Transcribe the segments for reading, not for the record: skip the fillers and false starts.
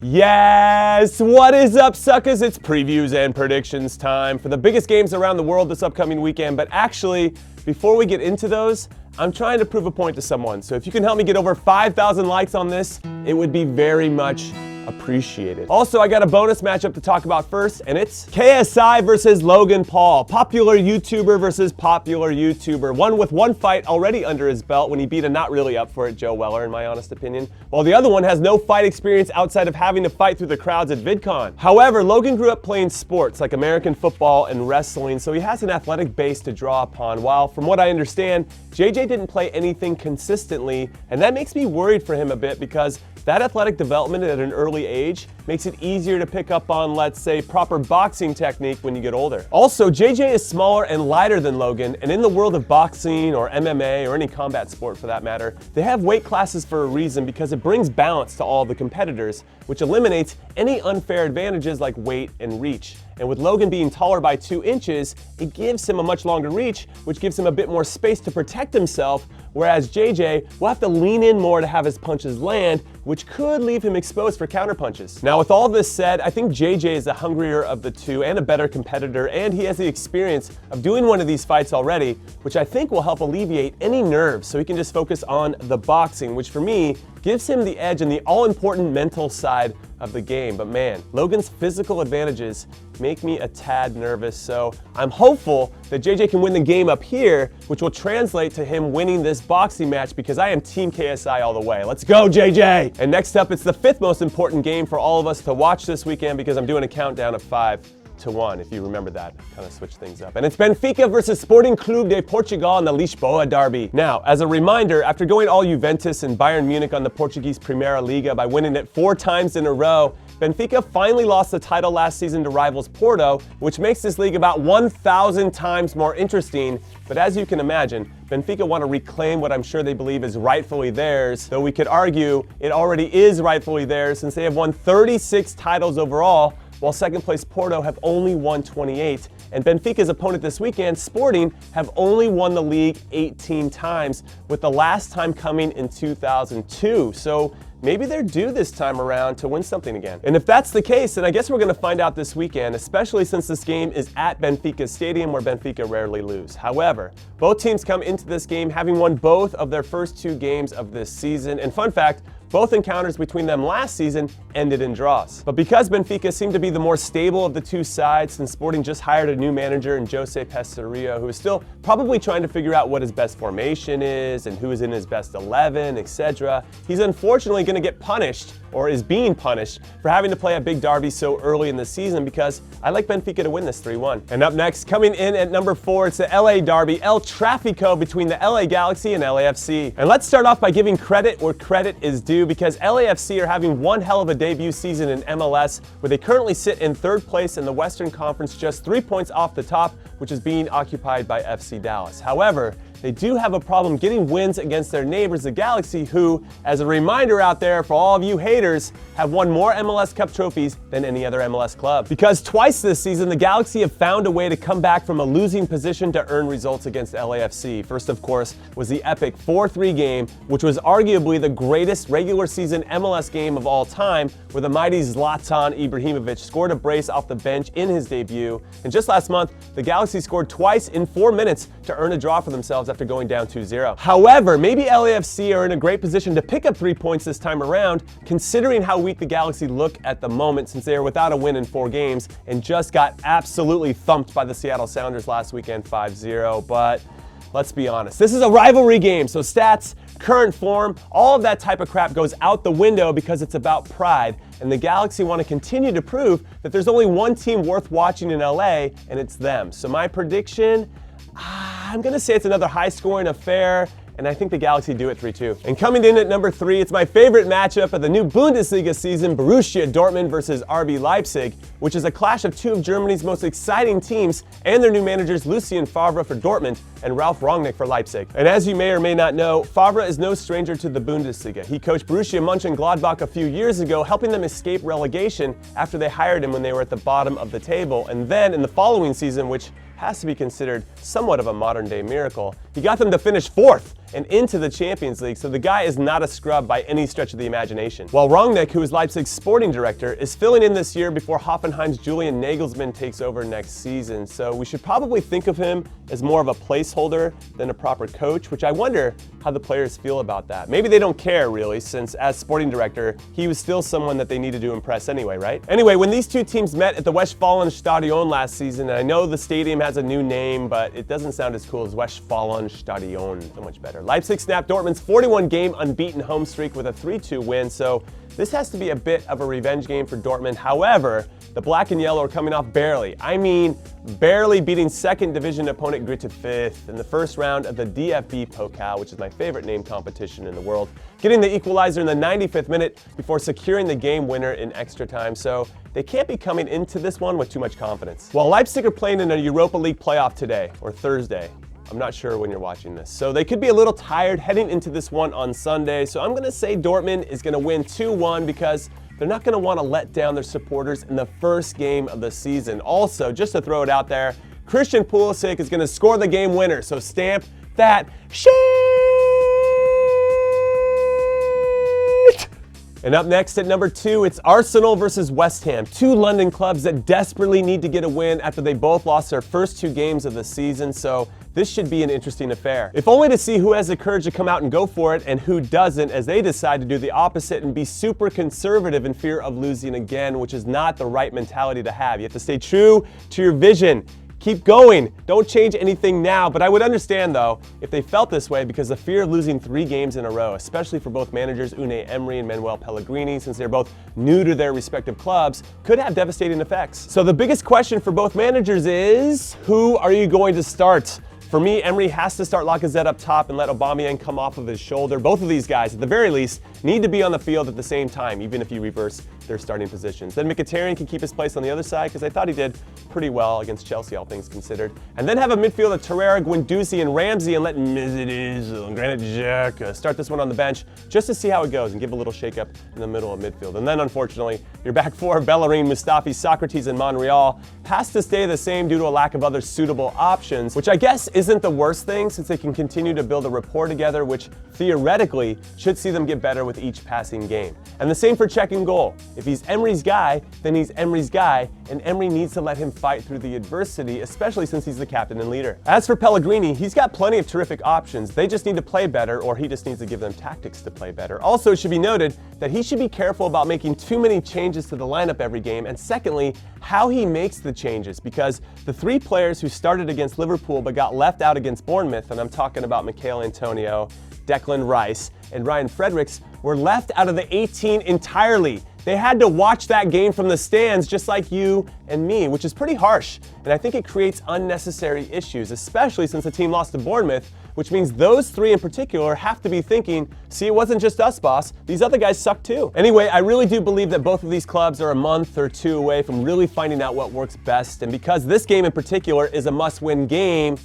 Yes! What is up, suckers? It's previews and predictions time for the biggest games around the world this upcoming weekend. But actually, before we get into those, I'm trying to prove a point to someone. So if you can help me get over 5,000 likes on this, it would be very much appreciated. Also, I got a bonus matchup to talk about first, and it's KSI versus Logan Paul. Popular YouTuber versus popular YouTuber. One with one fight already under his belt when he beat a not really up for it Joe Weller, in my honest opinion, while the other one has no fight experience outside of having to fight through the crowds at VidCon. However, Logan grew up playing sports like American football and wrestling, so he has an athletic base to draw upon, while from what I understand, JJ didn't play anything consistently, and that makes me worried for him a bit because that athletic development at an early age makes it easier to pick up on, let's say, proper boxing technique when you get older. Also, JJ is smaller and lighter than Logan, and in the world of boxing or MMA or any combat sport for that matter, they have weight classes for a reason because it brings balance to all the competitors, which eliminates any unfair advantages like weight and reach. And with Logan being taller by 2 inches, it gives him a much longer reach, which gives him a bit more space to protect himself, whereas JJ will have to lean in more to have his punches land, which could leave him exposed for counterpunches. Now, with all this said, I think JJ is the hungrier of the two and a better competitor, and he has the experience of doing one of these fights already, which I think will help alleviate any nerves so he can just focus on the boxing, which for me gives him the edge in the all-important mental side of the game. But man, Logan's physical advantages make me a tad nervous, so I'm hopeful that JJ can win the game up here, which will translate to him winning this boxing match because I am Team KSI all the way. Let's go, JJ! And next up, it's the 5th most important game for all of us to watch this weekend because I'm doing a countdown of 5-1, if you remember that. Kind of switch things up. And it's Benfica versus Sporting Clube de Portugal in the Lisboa derby. Now, as a reminder, after going all Juventus and Bayern Munich on the Portuguese Primeira Liga by winning it 4 times in a row, Benfica finally lost the title last season to rivals Porto, which makes this league about 1,000 times more interesting. But as you can imagine, Benfica want to reclaim what I'm sure they believe is rightfully theirs, though we could argue it already is rightfully theirs since they have won 36 titles overall, while second place Porto have only won 28. And Benfica's opponent this weekend, Sporting, have only won the league 18 times, with the last time coming in 2002. So maybe they're due this time around to win something again. And if that's the case, then I guess we're going to find out this weekend, especially since this game is at Benfica Stadium where Benfica rarely lose. However, both teams come into this game having won both of their first 2 games of this season. And fun fact, both encounters between them last season ended in draws. But because Benfica seemed to be the more stable of the 2 sides, since Sporting just hired a new manager in Jose Peseiro, who is still probably trying to figure out what his best formation is and who is in his best 11, etc., he's unfortunately going to get punished, or is being punished, for having to play a big derby so early in the season because I like Benfica to win this 3-1. And up next, coming in at number 4, it's the LA derby, El Tráfico between the LA Galaxy and LAFC. And let's start off by giving credit where credit is due because LAFC are having one hell of a debut season in MLS, where they currently sit in 3rd place in the Western Conference, just 3 points off the top, which is being occupied by FC Dallas. However, they do have a problem getting wins against their neighbors, the Galaxy, who, as a reminder out there for all of you haters, have won more MLS Cup trophies than any other MLS club. Because twice this season, the Galaxy have found a way to come back from a losing position to earn results against LAFC. First, of course, was the epic 4-3 game, which was arguably the greatest regular season MLS game of all time, where the mighty Zlatan Ibrahimovic scored a brace off the bench in his debut. And just last month, the Galaxy scored twice in 4 minutes to earn a draw for themselves after going down 2-0. However, maybe LAFC are in a great position to pick up 3 points this time around, considering how weak the Galaxy look at the moment since they are without a win in 4 games and just got absolutely thumped by the Seattle Sounders last weekend 5-0. But let's be honest, this is a rivalry game, so stats, current form, all of that type of crap goes out the window because it's about pride. And the Galaxy want to continue to prove that there's only one team worth watching in LA, and it's them. So my prediction, I'm going to say it's another high-scoring affair, and I think the Galaxy do it 3-2. And coming in at number 3, it's my favorite matchup of the new Bundesliga season, Borussia Dortmund versus Rb Leipzig, which is a clash of 2 of Germany's most exciting teams and their new managers Lucien Favre for Dortmund and Ralf Rangnick for Leipzig. And as you may or may not know, Favre is no stranger to the Bundesliga. He coached Borussia Mönchengladbach a few years ago, helping them escape relegation after they hired him when they were at the bottom of the table. And then in the following season, which has to be considered somewhat of a modern-day miracle, he got them to finish 4th and into the Champions League, so the guy is not a scrub by any stretch of the imagination. While Rangnick, who is Leipzig's sporting director, is filling in this year before Hoffenheim's Julian Nagelsmann takes over next season, so we should probably think of him as more of a placeholder than a proper coach, which I wonder how the players feel about that. Maybe they don't care, really, since as sporting director, he was still someone that they needed to impress anyway, right? Anyway, when these two teams met at the Westfalenstadion last season, and I know the stadium has a new name, but it doesn't sound as cool as Westfalenstadion, so much better. Leipzig snapped Dortmund's 41-game unbeaten home streak with a 3-2 win, so this has to be a bit of a revenge game for Dortmund. However, the black and yellow are coming off barely beating second division opponent Greuther Fürth in the first round of the DFB Pokal, which is my favorite name competition in the world, getting the equalizer in the 95th minute before securing the game winner in extra time. So they can't be coming into this one with too much confidence. While Leipzig are playing in a Europa League playoff today, or Thursday, I'm not sure when you're watching this. So they could be a little tired heading into this one on Sunday. So I'm gonna say Dortmund is gonna win 2-1 because they're not gonna wanna let down their supporters in the first game of the season. Also, just to throw it out there, Christian Pulisic is gonna score the game winner. So stamp that shit. And up next at number 2, it's Arsenal versus West Ham, two London clubs that desperately need to get a win after they both lost their first 2 games of the season, so this should be an interesting affair. If only to see who has the courage to come out and go for it and who doesn't, as they decide to do the opposite and be super conservative in fear of losing again, which is not the right mentality to have. You have to stay true to your vision. Keep going. Don't change anything now, but I would understand, though, if they felt this way because the fear of losing 3 games in a row, especially for both managers Unai Emery and Manuel Pellegrini, since they're both new to their respective clubs, could have devastating effects. So the biggest question for both managers is, who are you going to start? For me, Emery has to start Lacazette up top and let Aubameyang come off of his shoulder. Both of these guys, at the very least, need to be on the field at the same time, even if you reverse their starting positions. Then Mkhitaryan can keep his place on the other side because I thought he did pretty well against Chelsea, all things considered. And then have a midfield of Torreira, Guendouzi, and Ramsey, and let Messi and Granit Xhaka start this one on the bench just to see how it goes and give a little shake-up in the middle of midfield. And then, unfortunately, your back four, Bellerin, Mustafi, Socrates, and Monreal, has to stay the same due to a lack of other suitable options, which I guess isn't the worst thing since they can continue to build a rapport together, which theoretically should see them get better with each passing game. And the same for Cech in goal. If he's Emery's guy, then he's Emery's guy, and Emery needs to let him fight through the adversity, especially since he's the captain and leader. As for Pellegrini, he's got plenty of terrific options. They just need to play better, or he just needs to give them tactics to play better. Also, it should be noted that he should be careful about making too many changes to the lineup every game, and secondly, how he makes the changes, because the 3 players who started against Liverpool but got left out against Bournemouth, and I'm talking about Mikel Antonio, Declan Rice, and Ryan Fredericks, were left out of the 18 entirely. They had to watch that game from the stands just like you and me, which is pretty harsh, and I think it creates unnecessary issues, especially since the team lost to Bournemouth, which means those 3 in particular have to be thinking, see, it wasn't just us, boss, these other guys suck too. Anyway, I really do believe that both of these clubs are a month or 2 away from really finding out what works best, and because this game in particular is a must-win game,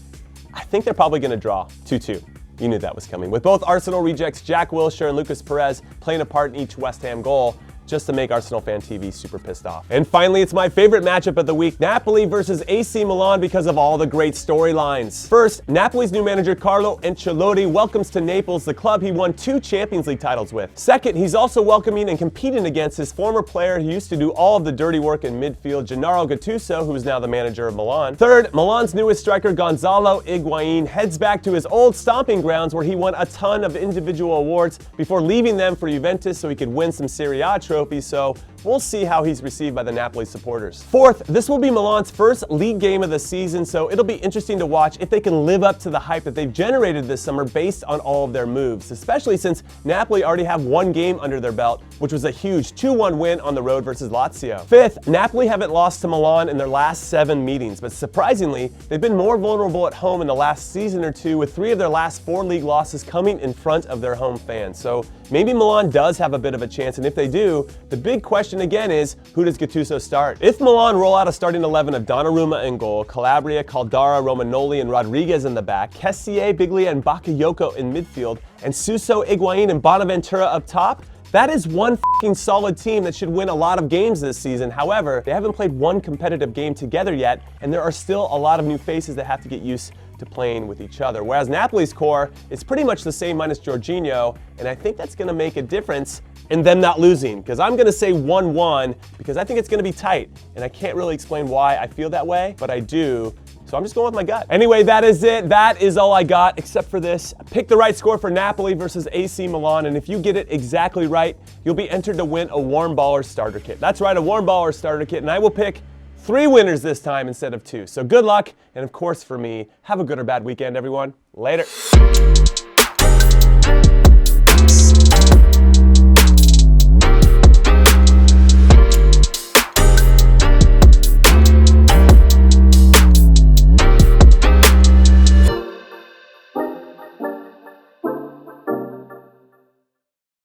I think they're probably going to draw 2-2. You knew that was coming, with both Arsenal rejects Jack Wilshere and Lucas Perez playing a part in each West Ham goal, just to make Arsenal Fan TV super pissed off. And finally, it's my favorite matchup of the week, Napoli versus AC Milan, because of all the great storylines. First, Napoli's new manager Carlo Ancelotti welcomes to Naples the club he won 2 Champions League titles with. Second, he's also welcoming and competing against his former player who used to do all of the dirty work in midfield, Gennaro Gattuso, who is now the manager of Milan. Third, Milan's newest striker Gonzalo Higuain heads back to his old stomping grounds where he won a ton of individual awards before leaving them for Juventus so he could win some Serie A trophies, so we'll see how he's received by the Napoli supporters. Fourth, this will be Milan's first league game of the season, so it'll be interesting to watch if they can live up to the hype that they've generated this summer based on all of their moves, especially since Napoli already have 1 game under their belt, which was a huge 2-1 win on the road versus Lazio. Fifth, Napoli haven't lost to Milan in their last 7 meetings, but surprisingly, they've been more vulnerable at home in the last season or 2, with 3 of their last 4 league losses coming in front of their home fans. So maybe Milan does have a bit of a chance, and if they do, the big question again is, who does Gattuso start? If Milan roll out a starting 11 of Donnarumma in goal, Calabria, Caldara, Romagnoli, and Rodriguez in the back, Kessié, Biglia, and Bakayoko in midfield, and Suso, Higuain, and Bonaventura up top, that is one f***ing solid team that should win a lot of games this season. However, they haven't played 1 competitive game together yet, and there are still a lot of new faces that have to get used to playing with each other. Whereas Napoli's core is pretty much the same minus Jorginho, and I think that's going to make a difference in them not losing, because I'm going to say 1-1 because I think it's going to be tight, and I can't really explain why I feel that way, but I do. So I'm just going with my gut. Anyway, that is it. That is all I got, except for this. Pick the right score for Napoli versus AC Milan, and if you get it exactly right, you'll be entered to win a Warm Baller starter kit. That's right, a Warm Baller starter kit, and I will pick 3 winners this time instead of 2. So good luck, and of course for me, have a good or bad weekend, everyone. Later.